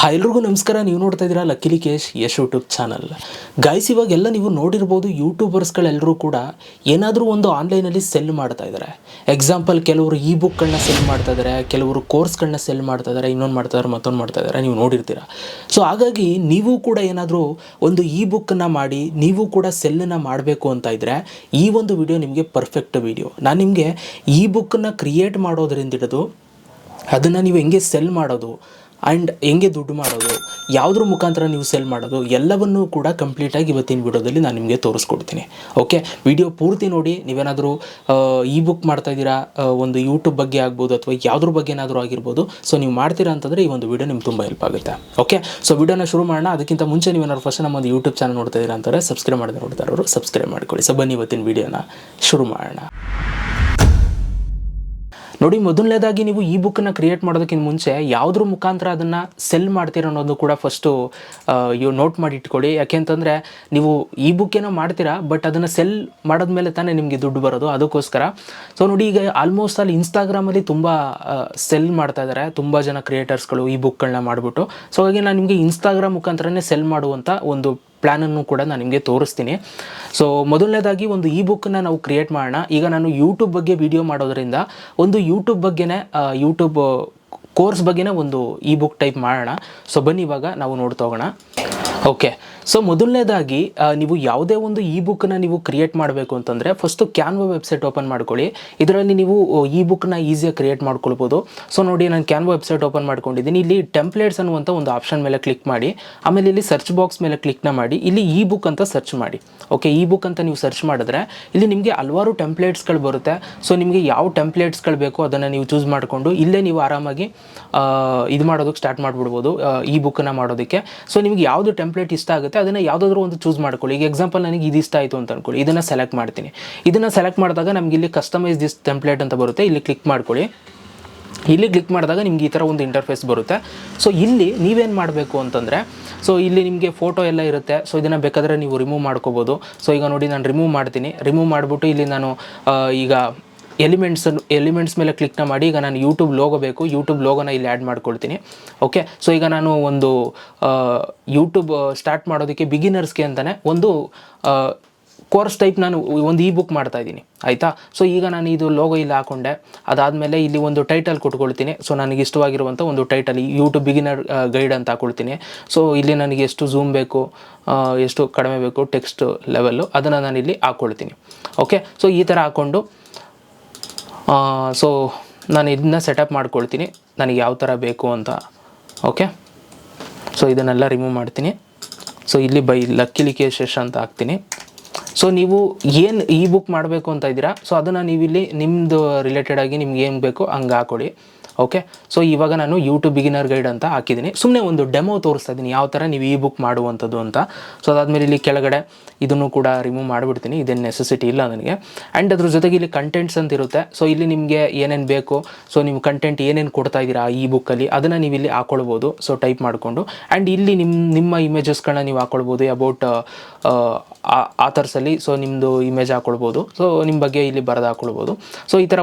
Hi ಎಲ್ರಿಗೂ ನಮಸ್ಕಾರ. ನೀವು ನೋಡ್ತಾ ಇದ್ದೀರಾ ಲಕ್ಕಿಲಿ ಕೇಶ್ ಯಶ್ ಯೂಟ್ಯೂಬ್ ಚಾನಲ್. ಗೈಸ್, ಇವಾಗೆಲ್ಲ ನೀವು ನೋಡಿರ್ಬೋದು, ಯೂಟ್ಯೂಬರ್ಸ್ಗಳೆಲ್ಲರೂ ಕೂಡ ಏನಾದರೂ ಒಂದು ಆನ್ಲೈನಲ್ಲಿ ಸೆಲ್ ಮಾಡ್ತಾ ಇದ್ದಾರೆ. ಎಕ್ಸಾಂಪಲ್, ಕೆಲವರು ಇ ಬುಕ್ಗಳನ್ನ ಸೆಲ್ ಮಾಡ್ತಾ ಇದ್ದಾರೆ, ಕೆಲವರು ಕೋರ್ಸ್ಗಳನ್ನ ಸೆಲ್ ಮಾಡ್ತಾ ಇದ್ದಾರೆ, ಇನ್ನೊಂದು ಮಾಡ್ತಾ ಇದ್ದಾರೆ, ಮತ್ತೊಂದು ಮಾಡ್ತಾ ಇದ್ದಾರೆ, ನೀವು ನೋಡಿರ್ತೀರ. ಸೊ ಹಾಗಾಗಿ ನೀವು ಕೂಡ ಏನಾದರೂ ಒಂದು ಇ ಬುಕ್ಕನ್ನು ಮಾಡಿ ನೀವು ಕೂಡ ಸೆಲ್ಲನ್ನು ಮಾಡಬೇಕು ಅಂತ ಇದ್ದರೆ ಈ ಒಂದು ವಿಡಿಯೋ ನಿಮಗೆ ಪರ್ಫೆಕ್ಟ್ ವಿಡಿಯೋ. ನಾನು ನಿಮಗೆ ಇ ಬುಕ್ಕನ್ನು ಕ್ರಿಯೇಟ್ ಮಾಡೋದ್ರಿಂದ ಹಿಡಿದು ಅದನ್ನು ನೀವು ಹೆಂಗೆ ಸೆಲ್ ಮಾಡೋದು ಆ್ಯಂಡ್ ಹೆಂಗೆ ದುಡ್ಡು ಮಾಡೋದು, ಯಾವುದ್ರ ಮುಖಾಂತರ ನೀವು ಸೆಲ್ ಮಾಡೋದು, ಎಲ್ಲವನ್ನೂ ಕೂಡ ಕಂಪ್ಲೀಟಾಗಿ ಇವತ್ತಿನ ವಿಡಿಯೋದಲ್ಲಿ ನಾನು ನಿಮಗೆ ತೋರಿಸ್ಕೊಡ್ತೀನಿ. ಓಕೆ, ವಿಡಿಯೋ ಪೂರ್ತಿ ನೋಡಿ. ನೀವೇನಾದರೂ ಇ ಬುಕ್ ಮಾಡ್ತಾಯಿದ್ದೀರಾ, ಒಂದು ಯೂಟ್ಯೂಬ್ ಬಗ್ಗೆ ಆಗ್ಬೋದು ಅಥವಾ ಯಾವುದ್ರ ಬಗ್ಗೆ ಏನಾದರೂ ಆಗಿರ್ಬೋದು, ಸೊ ನೀವು ಮಾಡ್ತೀರಾ ಅಂತಂದರೆ ಈ ಒಂದು ವಿಡಿಯೋ ನಿಮ್ಗೆ ತುಂಬ ಹೆಲ್ಪ್ ಆಗುತ್ತೆ. ಓಕೆ, ಸೊ ವಿಡಿಯೋನ ಶುರು ಮಾಡೋಣ. ಅದಕ್ಕಿಂತ ಮುಂಚೆ ನೀವೇನಾದ್ರು ಫಸ್ಟ್ ನಮ್ಮ ಒಂದು ಯೂಟ್ಯೂಬ್ ಚಾನಲ್ ನೋಡ್ತಾ ಇದ್ದೀರಾ ಅಂತಾರೆ ಸಬ್ಸ್ಕ್ರೈಬ್ ಮಾಡಿದ್ರೆ ನೋಡ್ತಾ ಇರೋರು ಸಬ್ಸ್ಕ್ರೈಬ್ ಮಾಡ್ಕೊಳ್ಳಿ. ಸೊ ಬನ್ನಿ ಇವತ್ತಿನ ವಿಡಿಯೋನ ಶುರು ಮಾಡೋಣ. ನೋಡಿ, ಮೊದಲನೇದಾಗಿ ನೀವು ಈ ಬುಕ್ಕನ್ನು ಕ್ರಿಯೇಟ್ ಮಾಡೋದಕ್ಕಿಂತ ಮುಂಚೆ ಯಾವುದ್ರ ಮುಖಾಂತರ ಅದನ್ನು ಸೆಲ್ ಮಾಡ್ತೀರ ಅನ್ನೋದು ಕೂಡ ಫಸ್ಟು ನೋಟ್ ಮಾಡಿ ಇಟ್ಕೊಳ್ಳಿ. ಯಾಕೆಂತಂದರೆ ನೀವು ಈ ಬುಕ್ ಏನೋ ಮಾಡ್ತೀರಾ, ಬಟ್ ಅದನ್ನು ಸೆಲ್ ಮಾಡಿದ್ಮೇಲೆ ತಾನೇ ನಿಮಗೆ ದುಡ್ಡು ಬರೋದು. ಅದಕ್ಕೋಸ್ಕರ ಸೊ ನೋಡಿ, ಈಗ ಆಲ್ಮೋಸ್ಟ್ ಅಲ್ಲಿ ಇನ್ಸ್ಟಾಗ್ರಾಮಲ್ಲಿ ತುಂಬ ಸೆಲ್ ಮಾಡ್ತಾ ಇದ್ದಾರೆ ತುಂಬ ಜನ ಕ್ರಿಯೇಟರ್ಸ್ಗಳು ಈ ಬುಕ್ಗಳನ್ನ ಮಾಡಿಬಿಟ್ಟು. ಸೊ ಹಾಗಾಗಿ ನಾನು ನಿಮಗೆ ಇನ್ಸ್ಟಾಗ್ರಾಮ್ ಮುಖಾಂತರನೇ ಸೆಲ್ ಮಾಡುವಂಥ ಒಂದು ಪ್ಲ್ಯಾನನ್ನು ಕೂಡ ನಾನು ನಿಮಗೆ ತೋರಿಸ್ತೀನಿ. ಸೊ ಮೊದಲನೇದಾಗಿ ಒಂದು ಇ ಬುಕ್ಕನ್ನು ನಾವು ಕ್ರಿಯೇಟ್ ಮಾಡೋಣ. ಈಗ ನಾನು ಯೂಟ್ಯೂಬ್ ಬಗ್ಗೆ ವಿಡಿಯೋ ಮಾಡೋದ್ರಿಂದ ಒಂದು ಯೂಟ್ಯೂಬ್ ಬಗ್ಗೆನೇ ಯೂಟ್ಯೂಬ್ ಕೋರ್ಸ್ ಬಗ್ಗೆನೇ ಒಂದು ಇ ಬುಕ್ ಟೈಪ್ ಮಾಡೋಣ. ಸೊ ಬನ್ನಿ ಇವಾಗ ನಾವು ನೋಡ್ತಾ ಹೋಗೋಣ. ಓಕೆ, ಸೊ ಮೊದಲನೇದಾಗಿ ನೀವು ಯಾವುದೇ ಒಂದು ಇ ಬುಕ್ಕನ್ನು ನೀವು ಕ್ರಿಯೇಟ್ ಮಾಡಬೇಕು ಅಂತಂದರೆ ಫಸ್ಟು ಕ್ಯಾನ್ವಾ ವೆಬ್ಸೈಟ್ ಓಪನ್ ಮಾಡ್ಕೊಳ್ಳಿ. ಇದರಲ್ಲಿ ನೀವು ಇ ಬುಕ್ನ ಈಸಿಯಾಗಿ ಕ್ರಿಯೇಟ್ ಮಾಡ್ಕೊಳ್ಬೋದು. ಸೊ ನೋಡಿ, ನಾನು ಕ್ಯಾನ್ವಾ ವೆಬ್ಸೈಟ್ ಓಪನ್ ಮಾಡ್ಕೊಂಡಿದ್ದೀನಿ. ಇಲ್ಲಿ ಟೆಂಪ್ಲೇಟ್ಸ್ ಅನ್ನುವಂಥ ಒಂದು ಆಪ್ಷನ್ ಮೇಲೆ ಕ್ಲಿಕ್ ಮಾಡಿ, ಆಮೇಲೆ ಇಲ್ಲಿ ಸರ್ಚ್ ಬಾಕ್ಸ್ ಮೇಲೆ ಕ್ಲಿಕ್ನ ಮಾಡಿ, ಇಲ್ಲಿ ಇ ಬುಕ್ ಅಂತ ಸರ್ಚ್ ಮಾಡಿ. ಓಕೆ, ಇ ಬುಕ್ ಅಂತ ನೀವು ಸರ್ಚ್ ಮಾಡಿದ್ರೆ ಇಲ್ಲಿ ನಿಮಗೆ ಹಲವಾರು ಟೆಂಪ್ಲೇಟ್ಸ್ಗಳು ಬರುತ್ತೆ. ಸೊ ನಿಮಗೆ ಯಾವ ಟೆಂಪ್ಲೇಟ್ಸ್ಗಳು ಬೇಕೋ ಅದನ್ನು ನೀವು ಚೂಸ್ ಮಾಡಿಕೊಂಡು ಇಲ್ಲೇ ನೀವು ಆರಾಮಾಗಿ ಇದು ಮಾಡೋದಕ್ಕೆ ಸ್ಟಾರ್ಟ್ ಮಾಡಿಬಿಡ್ಬೋದು ಇ ಬುಕ್ಕನ್ನು ಮಾಡೋದಕ್ಕೆ. ಸೊ ನಿಮಗೆ ಯಾವುದು ಟೆಂಪ್ಲೇಟ್ ಇಷ್ಟ ಆಗುತ್ತೆ ಅದನ್ನು ಯಾವುದಾದ್ರೂ ಒಂದು ಚೂಸ್ ಮಾಡ್ಕೊಳ್ಳಿ. ಈಗ ಎಕ್ಸಾಂಪಲ್, ನನಗೆ ಇದು ಇಷ್ಟ ಆಯಿತು ಅಂತ ಅಂದ್ಕೊಳ್ಳಿ, ಇದನ್ನು ಸೆಲೆಕ್ಟ್ ಮಾಡ್ತೀನಿ. ಇದನ್ನು ಸೆಲೆಕ್ಟ್ ಮಾಡಿದಾಗ ನಮಗೆ ಇಲ್ಲಿ ಕಸ್ಟಮೈಸ್ ದಿಸ್ ಟೆಂಪ್ಲೇಟ್ ಅಂತ ಬರುತ್ತೆ. ಇಲ್ಲಿ ಕ್ಲಿಕ್ ಮಾಡ್ಕೊಳ್ಳಿ. ಇಲ್ಲಿ ಕ್ಲಿಕ್ ಮಾಡಿದಾಗ ನಿಮ್ಗೆ ಈ ಥರ ಒಂದು ಇಂಟರ್ಫೇಸ್ ಬರುತ್ತೆ. ಸೊ ಇಲ್ಲಿ ನೀವೇನು ಮಾಡಬೇಕು ಅಂತಂದರೆ, ಸೊ ಇಲ್ಲಿ ನಿಮಗೆ ಫೋಟೋ ಎಲ್ಲ ಇರುತ್ತೆ. ಸೊ ಇದನ್ನು ಬೇಕಾದರೆ ನೀವು ರಿಮೂವ್ ಮಾಡ್ಕೋಬೋದು. ಸೊ ಈಗ ನೋಡಿ, ನಾನು ರಿಮೂವ್ ಮಾಡ್ತೀನಿ. ರಿಮೂವ್ ಮಾಡಿಬಿಟ್ಟು ಇಲ್ಲಿ ನಾನು ಈಗ ಎಲಿಮೆಂಟ್ಸ್ ಮೇಲೆ ಕ್ಲಿಕ್ನ ಮಾಡಿ, ಈಗ ನಾನು ಯೂಟ್ಯೂಬ್ ಲೋಗೋ ಬೇಕು, ಯೂಟ್ಯೂಬ್ ಲೋಗೋನ ಇಲ್ಲಿ ಆ್ಯಡ್ ಮಾಡ್ಕೊಳ್ತೀನಿ. ಓಕೆ, ಸೊ ಈಗ ನಾನು ಒಂದು ಯೂಟ್ಯೂಬ್ ಸ್ಟಾರ್ಟ್ ಮಾಡೋದಕ್ಕೆ ಬಿಗಿನರ್ಸ್ಗೆ ಅಂತಲೇ ಒಂದು ಕೋರ್ಸ್ ಟೈಪ್ ನಾನು ಒಂದು ಇ ಬುಕ್ ಮಾಡ್ತಾಯಿದ್ದೀನಿ, ಆಯಿತಾ. ಸೊ ಈಗ ನಾನು ಇದು ಲೋಗೋ ಇಲ್ಲಿ ಹಾಕ್ಕೊಂಡೆ. ಅದಾದಮೇಲೆ ಇಲ್ಲಿ ಒಂದು ಟೈಟಲ್ ಕೊಟ್ಕೊಳ್ತೀನಿ. ಸೊ ನನಗೆ ಇಷ್ಟವಾಗಿರುವಂಥ ಒಂದು ಟೈಟಲ್ ಯೂಟ್ಯೂಬ್ ಬಿಗಿನರ್ ಗೈಡ್ ಅಂತ ಹಾಕ್ಕೊಳ್ತೀನಿ. ಸೊ ಇಲ್ಲಿ ನನಗೆ ಎಷ್ಟು ಝೂಮ್ ಬೇಕು, ಎಷ್ಟು ಕಡಿಮೆ ಬೇಕು, ಟೆಕ್ಸ್ಟ್ ಲೆವೆಲ್ಲು ಅದನ್ನು ನಾನು ಇಲ್ಲಿ ಹಾಕ್ಕೊಳ್ತೀನಿ. ಓಕೆ, ಸೊ ಈ ಥರ ಹಾಕ್ಕೊಂಡು ಸೊ ನಾನು ಇದನ್ನ ಸೆಟಪ್ ಮಾಡ್ಕೊಳ್ತೀನಿ ನನಗೆ ಯಾವ ಥರ ಬೇಕು ಅಂತ. ಓಕೆ, ಸೊ ಇದನ್ನೆಲ್ಲ ರಿಮೂವ್ ಮಾಡ್ತೀನಿ. ಸೊ ಇಲ್ಲಿ ಬೈ ಲಕ್ಕಿಲಿ ಕೇಶ್ ಯಶ್ ಅಂತ ಹಾಕ್ತೀನಿ. ಸೊ ನೀವು ಏನು ಇ ಬುಕ್ ಮಾಡಬೇಕು ಅಂತ ಇದ್ದೀರಾ, ಸೊ ಅದನ್ನು ನೀವು ಇಲ್ಲಿ ನಿಮ್ಮದು ರಿಲೇಟೆಡಾಗಿ ನಿಮ್ಗೆ ಏನು ಬೇಕೋ ಹಂಗೆ ಹಾಕ್ಕೊಡಿ. ಓಕೆ, ಸೊ ಇವಾಗ ನಾನು ಯೂಟ್ಯೂಬ್ ಬಿಗಿನರ್ ಗೈಡ್ ಅಂತ ಹಾಕಿದ್ದೀನಿ. ಸುಮ್ಮನೆ ಒಂದು ಡೆಮೋ ತೋರಿಸ್ತಾ ಇದ್ದೀನಿ ಯಾವ ಥರ ನೀವು ಇ ಬುಕ್ ಮಾಡುವಂಥದ್ದು ಅಂತ. ಸೊ ಅದಾದಮೇಲೆ ಇಲ್ಲಿ ಕೆಳಗಡೆ ಇದನ್ನು ಕೂಡ ರಿಮೂವ್ ಮಾಡಿಬಿಡ್ತೀನಿ, ಇದೇನು ನೆಸೆಸಿಟಿ ಇಲ್ಲ ನನಗೆ. ಆ್ಯಂಡ್ ಅದ್ರ ಜೊತೆಗೆ ಇಲ್ಲಿ ಕಂಟೆಂಟ್ಸ್ ಅಂತ ಇರುತ್ತೆ. ಸೊ ಇಲ್ಲಿ ನಿಮಗೆ ಏನೇನು ಬೇಕು, ಸೊ ನೀವು ಕಂಟೆಂಟ್ ಏನೇನು ಕೊಡ್ತಾ ಇದ್ದೀರಾ ಈ ಬುಕ್ಕಲ್ಲಿ ಅದನ್ನು ನೀವು ಇಲ್ಲಿ ಹಾಕ್ಕೊಳ್ಬೋದು. ಸೊ ಟೈಪ್ ಮಾಡಿಕೊಂಡು ಆ್ಯಂಡ್ ಇಲ್ಲಿ ನಿಮ್ಮ ಇಮೇಜಸ್ಗಳನ್ನ ನೀವು ಹಾಕ್ಕೊಳ್ಬೋದು ಅಬೌಟ್ ಆಥರ್ಸಲ್ಲಿ. ಸೊ ನಿಮ್ಮದು ಇಮೇಜ್ ಹಾಕ್ಕೊಳ್ಬೋದು. ಸೊ ನಿಮ್ಮ ಬಗ್ಗೆ ಇಲ್ಲಿ ಬರೆದು ಹಾಕ್ಕೊಳ್ಬೋದು. ಸೊ ಈ ಥರ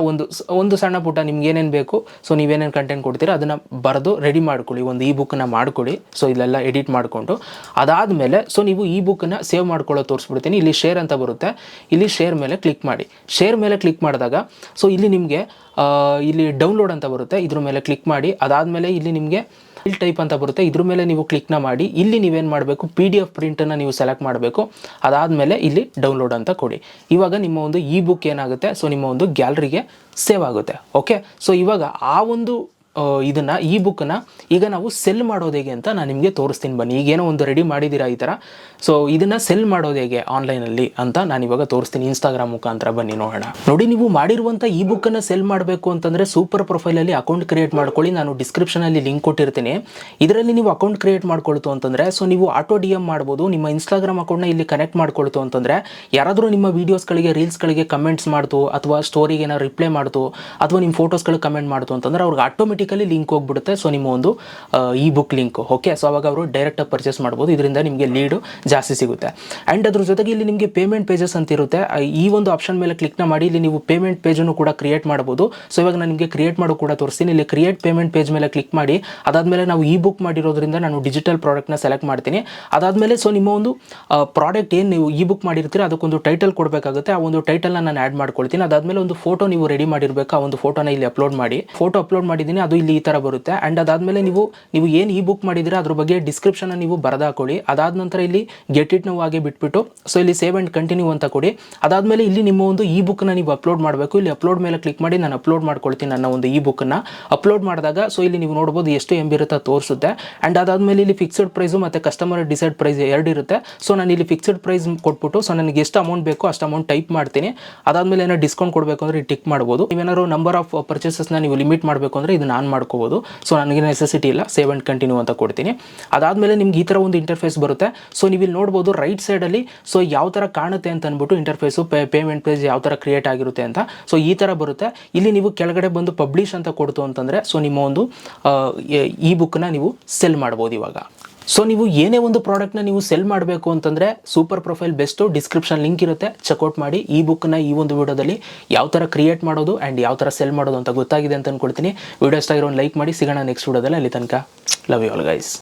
ಒಂದು ಸಣ್ಣ ಪುಟ್ಟ ನಿಮ್ಗೆ ಏನೇನು ಬೇಕು, ಸೊ ನೀವೇನೇನು ಕಂಟೆಂಟ್ ಕೊಡ್ತೀರಾ ಅದನ್ನು ಬರೆದು ರೆಡಿ ಮಾಡ್ಕೊಳ್ಳಿ, ಒಂದು ಇ ಬುಕ್ಕನ್ನು ಮಾಡ್ಕೊಳ್ಳಿ. ಸೊ ಇಲ್ಲೆಲ್ಲ ಎಡಿಟ್ ಮಾಡಿಕೊಂಡು ಅದಾದಮೇಲೆ ಸೊ ನೀವು ಈ ಬುಕ್ಕನ್ನು ಸೇವ್ ಮಾಡ್ಕೊಳ್ಳೋ ತೋರಿಸ್ಬಿಡ್ತೀನಿ. ಇಲ್ಲಿ ಶೇರ್ ಅಂತ ಬರುತ್ತೆ, ಇಲ್ಲಿ ಶೇರ್ ಮೇಲೆ ಕ್ಲಿಕ್ ಮಾಡಿ. ಶೇರ್ ಮೇಲೆ ಕ್ಲಿಕ್ ಮಾಡಿದಾಗ ಸೊ ಇಲ್ಲಿ ನಿಮಗೆ ಇಲ್ಲಿ ಡೌನ್ಲೋಡ್ ಅಂತ ಬರುತ್ತೆ, ಇದ್ರ ಮೇಲೆ ಕ್ಲಿಕ್ ಮಾಡಿ. ಅದಾದಮೇಲೆ ಇಲ್ಲಿ ನಿಮಗೆ ಫೈಲ್ ಟೈಪ್ ಅಂತ ಬರುತ್ತೆ, ಇದ್ರ ಮೇಲೆ ನೀವು ಕ್ಲಿಕ್ನ ಮಾಡಿ. ಇಲ್ಲಿ ನೀವೇನು ಮಾಡಬೇಕು, PDF ಪ್ರಿಂಟನ್ನು ನೀವು ಸೆಲೆಕ್ಟ್ ಮಾಡಬೇಕು. ಅದಾದಮೇಲೆ ಇಲ್ಲಿ ಡೌನ್ಲೋಡ್ ಅಂತ ಕೊಡಿ. ಇವಾಗ ನಿಮ್ಮ ಒಂದು ಇ ಬುಕ್ ಏನಾಗುತ್ತೆ, ಸೊ ನಿಮ್ಮ ಒಂದು ಗ್ಯಾಲರಿಗೆ ಸೇವ್ ಆಗುತ್ತೆ. ಓಕೆ, ಸೊ ಇವಾಗ ಆ ಒಂದು ಇದನ್ನು ಇ ಬುಕ್ಕನ್ನು ಈಗ ನಾವು ಸೆಲ್ ಮಾಡೋದು ಹೇಗೆ ಅಂತ ನಾನು ನಿಮಗೆ ತೋರಿಸ್ತೀನಿ. ಬನ್ನಿ, ಈಗೇನೋ ಒಂದು ರೆಡಿ ಮಾಡಿದ್ದೀರಾ ಈ ಥರ. ಸೊ ಇದನ್ನು ಸೆಲ್ ಮಾಡೋದು ಹೇಗೆ ಆನ್ಲೈನಲ್ಲಿ ಅಂತ ನಾನು ಇವಾಗ ತೋರಿಸ್ತೀನಿ ಇನ್ಸ್ಟಾಗ್ರಾಮ್ ಮುಖಾಂತರ. ಬನ್ನಿ ನೋಡೋಣ. ನೋಡಿ, ನೀವು ಮಾಡಿರುವಂಥ ಇ ಬುಕ್ಕನ್ನು ಸೆಲ್ ಮಾಡಬೇಕು ಅಂತಂದರೆ ಸೂಪರ್ ಪ್ರೊಫೈಲಲ್ಲಿ ಅಕೌಂಟ್ ಕ್ರಿಯೇಟ್ ಮಾಡ್ಕೊಳ್ಳಿ. ನಾನು ಡಿಸ್ಕ್ರಿಪ್ಷನಲ್ಲಿ ಲಿಂಕ್ ಕೊಟ್ಟಿರ್ತೀನಿ. ಇದರಲ್ಲಿ ನೀವು ಅಕೌಂಟ್ ಕ್ರಿಯೇಟ್ ಮಾಡ್ಕೊಳ್ತು ಅಂತಂದರೆ ಸೊ ನೀವು ಆಟೋ DM ಮಾಡ್ಬೋದು. ನಿಮ್ಮ ಇನ್ಸ್ಟಾಗ್ರಾಮ್ ಅಕೌಂಟ್ನ ಇಲ್ಲಿ ಕನೆಕ್ಟ್ ಮಾಡ್ಕೊಳ್ತು ಅಂತಂದರೆ ಯಾರಾದರೂ ನಿಮ್ಮ ವೀಡಿಯೋಸ್ಗಳಿಗೆ ರೀಲ್ಸ್ಗಳಿಗೆ ಕಮೆಂಟ್ಸ್ ಮಾಡ್ತು ಅಥವಾ ಸ್ಟೋರಿಗೆ ಏನಾದ್ರು ರಿಪ್ಲೈ ಮಾಡ್ತು ಅಥವಾ ನಿಮ್ಮ ಫೋಟೋಸ್ಗಳಿಗೆ ಕಮೆಂಟ್ ಮಾಡ್ತು ಅಂತಂದರೆ ಅವ್ರಿಗೆ ಆಟೋಮೆಟಿಕ್ ಕ್ಲಿಕ್ಕಲ್ಲಿ ಲಿಂಕ್ ಹೋಗ್ಬಿಡುತ್ತೆ. ಸೊ ನಿಮ್ಮ ಒಂದು E book link. Okay, so ಅವಾಗ ಅವರು ಡೈರೆಕ್ಟಾಗಿ ಪರ್ಚೇಸ್ ಮಾಡ್ಬೋದು. ಇದರಿಂದ ನಿಮಗೆ ಲೀಡು ಜಾಸ್ತಿ ಸಿಗುತ್ತೆ. ಆ್ಯಂಡ್ ಅದ್ರ ಜೊತೆಗೆ ಇಲ್ಲಿ ನಿಮಗೆ ಪೇಮೆಂಟ್ ಪೇಜಸ್ ಅಂತ ಇರುತ್ತೆ. ಈ ಒಂದು ಆಪ್ಷನ್ ಮೇಲೆ ಕ್ಲಿಕ್ನ ಮಾಡಿ ಇಲ್ಲಿ ನೀವು ಪೇಮೆಂಟ್ ಪೇಜನ್ನು ಕೂಡ ಕ್ರಿಯೇಟ್ ಮಾಡ್ಬೋದು. ಸೊ ಇವಾಗ ನಾನು ನಿಮಗೆ ಕ್ರಿಯೇಟ್ ಮಾಡೋ ಕೂಡ ತೋರಿಸ್ತೀನಿ. ಇಲ್ಲಿ ಕ್ರಿಯೇಟ್ ಪೇಮೆಂಟ್ ಪೇಜ್ ಮೇಲೆ ಕ್ಲಿಕ್ ಮಾಡಿ ಅದಾದಮೇಲೆ ನಾವು ಇ ಬುಕ್ ಮಾಡಿರೋದ್ರಿಂದ ನಾನು ಡಿಜಿಟಲ್ ಪ್ರಾಡಕ್ಟ್ನ ಸೆಲೆಕ್ಟ್ ಮಾಡ್ತೀನಿ. ಅದಾದಮೇಲೆ ಸೊ ನಿಮ್ಮ ಒಂದು ಪ್ರಾಡಕ್ಟ್ ಏನು ನೀವು ಇ ಬುಕ್ ಮಾಡಿರ್ತೀರ ಅದಕ್ಕೊಂದು ಟೈಟಲ್ ಕೊಡಬೇಕಾಗುತ್ತೆ. ಆ ಒಂದು ಟೈಟಲ್ನ ನಾನು ಆ್ಯಡ್ ಮಾಡ್ಕೊಳ್ತೀನಿ. ಅದಾದಮೇಲೆ ಒಂದು ಫೋಟೋ ನೀವು ರೆಡಿ ಮಾಡಿರಬೇಕು. ಆ ಒಂದು ಫೋಟೋನ ಇಲ್ಲಿ ಅಪ್ಲೋಡ್ ಮಾಡಿ. ಫೋಟೋ ಅಪ್ಲೋಡ್ ಮಾಡಿದ್ದೀನಿ, ಅದು ಇಲ್ಲಿ ಈ ಥರ ಬರುತ್ತೆ. ಆ್ಯಂಡ್ ಅದಾದಮೇಲೆ ನೀವು ಏನು ಇ ಬುಕ್ ಮಾಡಿದ್ದೀರಾ ಅದ್ರ ಬಗ್ಗೆ ಡಿಸ್ಕ್ರಿಪ್ಷನ್ ನೀವು ಬರೆದಾಕೊಳ್ಳಿ. ಅದಾದ ನಂತರ ಇಲ್ಲಿ ಗೆಟ್ ಇಟ್ ನಾವು ಆಗಿ ಬಿಟ್ಬಿಟ್ಟು ಸೊ ಇಲ್ಲಿ ಸೇವ್ ಆ್ಯಂಡ್ ಕಂಟಿನ್ಯೂ ಅಂತ ಕೊಡಿ. ಅದಾದಮೇಲೆ ಇಲ್ಲಿ ನಿಮ್ಮ ಒಂದು ಇ ಬುಕ್ನ ನೀವು ಅಪ್ಲೋಡ್ ಮಾಡಬೇಕು. ಇಲ್ಲಿ ಅಪ್ಲೋಡ್ ಮೇಲೆ ಕ್ಲಿಕ್ ಮಾಡಿ ನಾನು ಅಪ್ಲೋಡ್ ಮಾಡ್ಕೊಳ್ತೀನಿ ನನ್ನ ಒಂದು ಇ ಬುಕ್ನ. ಅಪ್ಲೋಡ್ ಮಾಡಿದಾಗ ಸೊ ಇಲ್ಲಿ ನೀವು ನೋಡ್ಬೋದು ಎಷ್ಟು MB ಇರುತ್ತೆ ತೋರಿಸುತ್ತೆ. ಆ್ಯಂಡ್ ಅದಾದಮೇಲೆ ಇಲ್ಲಿ ಫಿಕ್ಸ್ಡ್ ಪ್ರೈಸು ಮತ್ತು ಕಸ್ಟಮರ್ ಡಿಸೈಡ್ ಪ್ರೈಸ್ 2 ಇರುತ್ತೆ. ಸೊ ನಾನು ಇಲ್ಲಿ ಫಿಕ್ಸ್ಡ್ ಪ್ರೈಸ್ ಕೊಟ್ಬಿಟ್ಟು ಸೊ ನನಗೆ ಎಷ್ಟು ಅಮೌಂಟ್ ಬೇಕೋ ಅಷ್ಟು ಅಮೌಂಟ್ ಟೈಪ್ ಮಾಡ್ತೀನಿ. ಅದಾದಮೇಲೆ ಏನೋ ಡಿಸ್ಕೌಂಟ್ ಕೊಡಬೇಕು ಅಂದರೆ ಟಿಕ್ ಮಾಡ್ಬೋದು. ನೀವೇನಾದ್ರು ನಂಬರ್ ಆಫ್ ಪರ್ಚೇಸಸ್ನ ನೀವು ಲಿಮಿಟ್ ಮಾಡಬೇಕು ಅಂದರೆ ಇದನ್ನ ಆನ್ ಮಾಡ್ಕೋಬೋದು. ಸೊ ನನಗೆ ನೆಸೆಸಿಟಿ ಇಲ್ಲ, ಸೇವ್ ಆ್ಯಂಡ್ ಕಂಟಿನ್ಯೂ ಅಂತ ಕೊಡ್ತೀನಿ. ಅದಾದಮೇಲೆ ನಿಮ್ಗೆ ಈ ಥರ ಒಂದು ಇಂಟರ್ಫೇಸ್ ಬರುತ್ತೆ. ಸೊ ನೀವು ಇಲ್ಲಿ ನೋಡ್ಬೋದು ರೈಟ್ ಸೈಡಲ್ಲಿ ಸೊ ಯಾವ ಥರ ಕಾಣುತ್ತೆ ಅಂತ ಅಂದ್ಬಿಟ್ಟು ಇಂಟರ್ಫೇಸು ಪೇಮೆಂಟ್ ಪೇಜ್ ಯಾವ ಥರ ಕ್ರಿಯೇಟ್ ಆಗಿರುತ್ತೆ ಅಂತ. ಸೊ ಈ ಥರ ಬರುತ್ತೆ. ಇಲ್ಲಿ ನೀವು ಕೆಳಗಡೆ ಬಂದು ಪಬ್ಲಿಷ್ ಅಂತ ಕೊಡ್ತು ಅಂತಂದರೆ ಸೊ ನಿಮ್ಮ ಒಂದು ಇ ಬುಕ್ನ ನೀವು ಸೆಲ್ ಮಾಡ್ಬೋದು ಇವಾಗ. ಸೊ ನೀವು ಏನೇ ಒಂದು ಪ್ರಾಡಕ್ಟ್ನ ನೀವು ಸೆಲ್ ಮಾಡಬೇಕು ಅಂತಂದರೆ super profile best. Description link ಇರುತ್ತೆ, ಚೆಕ್ಔಟ್ ಮಾಡಿ. ಈ ಬುಕ್ನ ಈ ಒಂದು ವಿಡಿಯೋದಲ್ಲಿ ಯಾವ ಥರ ಕ್ರಿಯೇಟ್ ಮಾಡೋದು ಆ್ಯಂಡ್ ಯಾವ ಥರ ಸೆಲ್ ಮಾಡೋದು ಅಂತ ಗೊತ್ತಾಗಿದೆ ಅಂತ ಅಂದ್ಕೊಳ್ತೀನಿ. ವಿಡಿಯೋ ಇಷ್ಟ ಆಗಿರೋ ಒಂದು ಲೈಕ್ ಮಾಡಿ. ಸಿಗೋಣ ನೆಕ್ಸ್ಟ್ ವಿಡಿಯೋದಲ್ಲಿ. ಅಲ್ಲಿ ತನಕ ಲವ್ ಯು ಆಲ್ ಗೈಸ್.